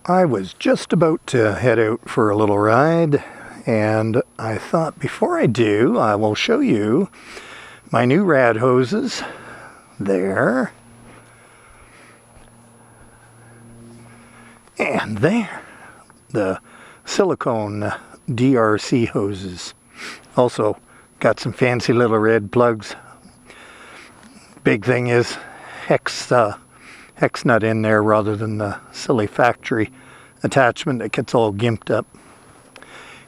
I was just about to head out for a little ride, and I thought before I do, I will show you my new rad hoses. There. And there. The silicone DRC hoses. Also got some fancy little red plugs. Big thing is hex nut in there rather than the silly factory attachment that gets all gimped up.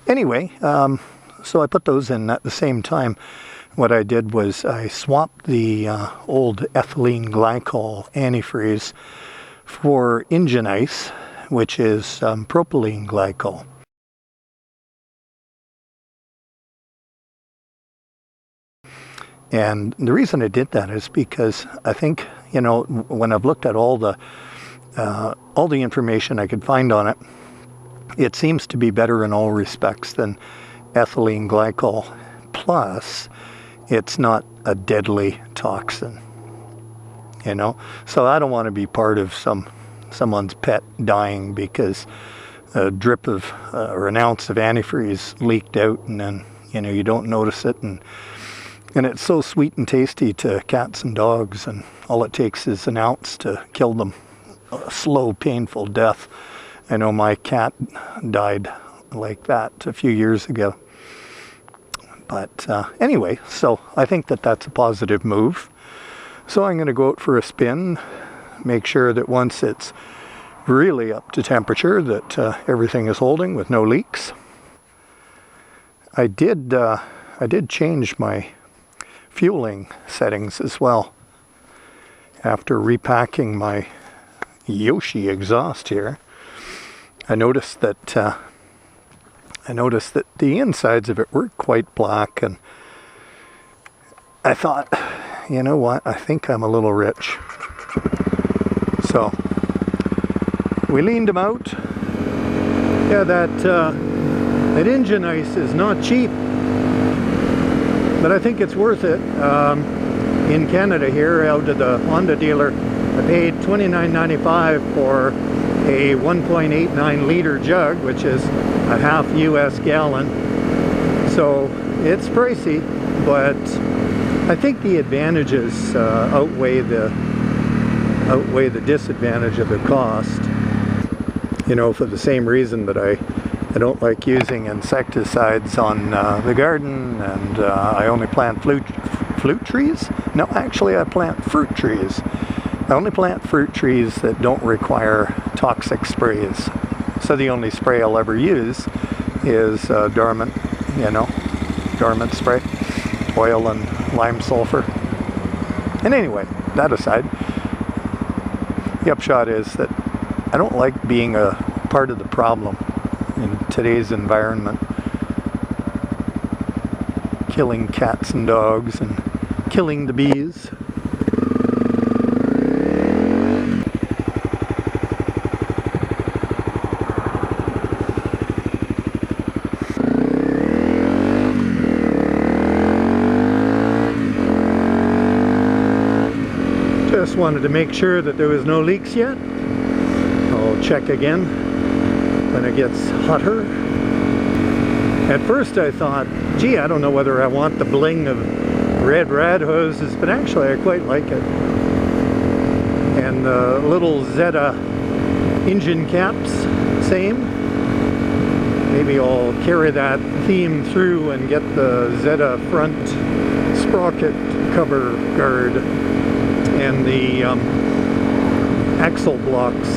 Anyway, so I put those in at the same time. What I did was I swapped the old ethylene glycol antifreeze for engine ice, which is propylene glycol. And the reason I did that is because I think, you know, when I've looked at all the information I could find on it, it seems to be better in all respects than ethylene glycol. Plus, it's not a deadly toxin, you know. So I don't want to be part of someone's pet dying because a drip of or an ounce of antifreeze leaked out, and then, you know, you don't notice it, and it's so sweet and tasty to cats and dogs, and all it takes is an ounce to kill them. A slow, painful death. I know my cat died like that a few years ago. But anyway, so I think that that's a positive move. So I'm going to go out for a spin, make sure that once it's really up to temperature that everything is holding with no leaks. I did change my fueling settings as well. After repacking my Yoshi exhaust here, I noticed that the insides of it were quite black, and I thought, you know what, I think I'm a little rich. So we leaned them out. Yeah, that engine ice is not cheap, but I think it's worth it. In Canada here, out of the Honda dealer, I paid $29.95 for a 1.89 liter jug, which is a half US gallon. So it's pricey, but I think the advantages outweigh the disadvantage of the cost. You know, for the same reason that I don't like using insecticides on the garden, and I only plant fruit trees. No, actually I plant fruit trees. I only plant fruit trees that don't require toxic sprays. So the only spray I'll ever use is dormant spray, oil and lime sulfur. And anyway, that aside, the upshot is that I don't like being a part of the problem in today's environment. Killing cats and dogs and killing the bees. Just wanted to make sure that there was no leaks yet. I'll check again when it gets hotter. At first I thought, gee, I don't know whether I want the bling of red rad hoses, but actually I quite like it. And the little Zeta engine caps, same. Maybe I'll carry that theme through and get the Zeta front sprocket cover guard and the axle blocks.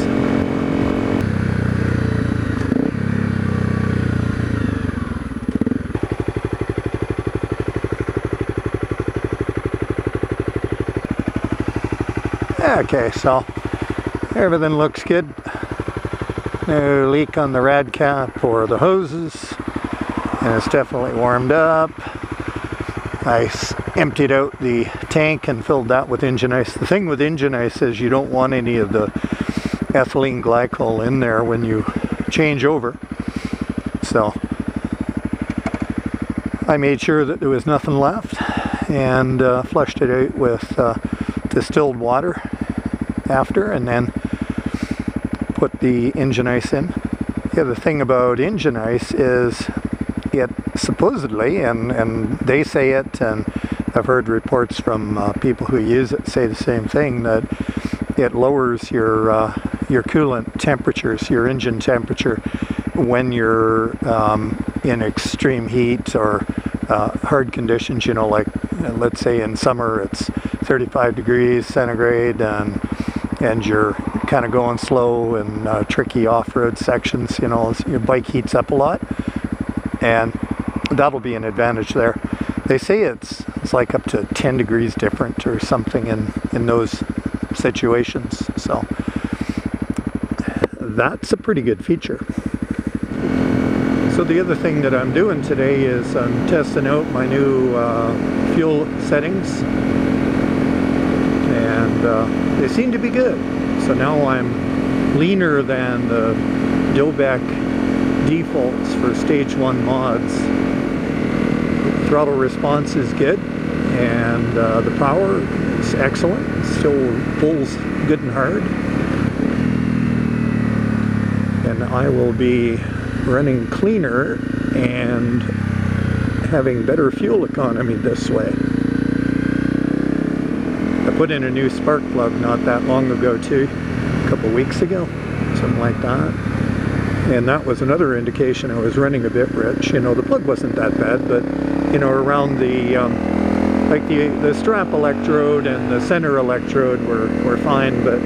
Okay, so everything looks good. No leak on the rad cap or the hoses, and it's definitely warmed up. I emptied out the tank and filled that with engine ice. The thing with engine ice is you don't want any of the ethylene glycol in there when you change over. So I made sure that there was nothing left and flushed it out with distilled water after, and then put the engine ice in. The other thing about engine ice is it supposedly, and they say it, and I've heard reports from people who use it say the same thing, that it lowers your coolant temperatures, your engine temperature, when you're in extreme heat or hard conditions. You know, like let's say in summer it's 35 degrees centigrade and you're kind of going slow in tricky off-road sections. You know, your bike heats up a lot, and that'll be an advantage there. They say it's like up to 10 degrees different or something in those situations. So that's a pretty good feature. So the other thing that I'm doing today is I'm testing out my new fuel settings, and they seem to be good. So now I'm leaner than the Dobek defaults for stage 1 mods. Throttle response is good, and the power is excellent. It still pulls good and hard. And I will be running cleaner and having better fuel economy this way. I put in a new spark plug not that long ago too, a couple weeks ago, something like that. And that was another indication I was running a bit rich. You know, the plug wasn't that bad, but you know, around the like the strap electrode and the center electrode were fine, but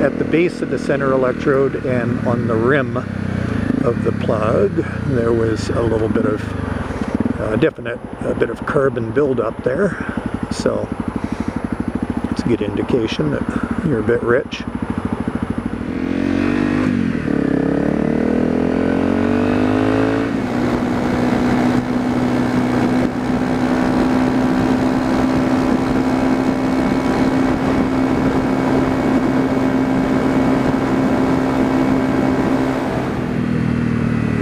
at the base of the center electrode and on the rim of the plug there was a little bit of a bit of carbon buildup there. So it's a good indication that you're a bit rich.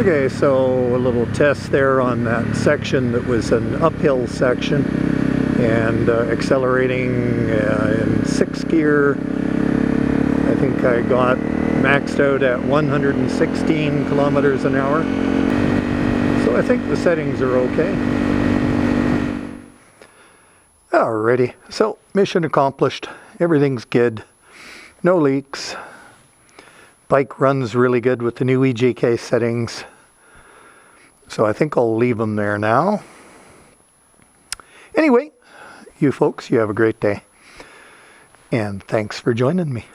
Okay, so a little test there on that section that was an uphill section, and accelerating in 6th gear. I think I got maxed out at 116 kilometers an hour. So I think the settings are okay. Alrighty, so mission accomplished. Everything's good. No leaks. Bike runs really good with the new EGK settings. So I think I'll leave them there now. Anyway, you folks, you have a great day. And thanks for joining me.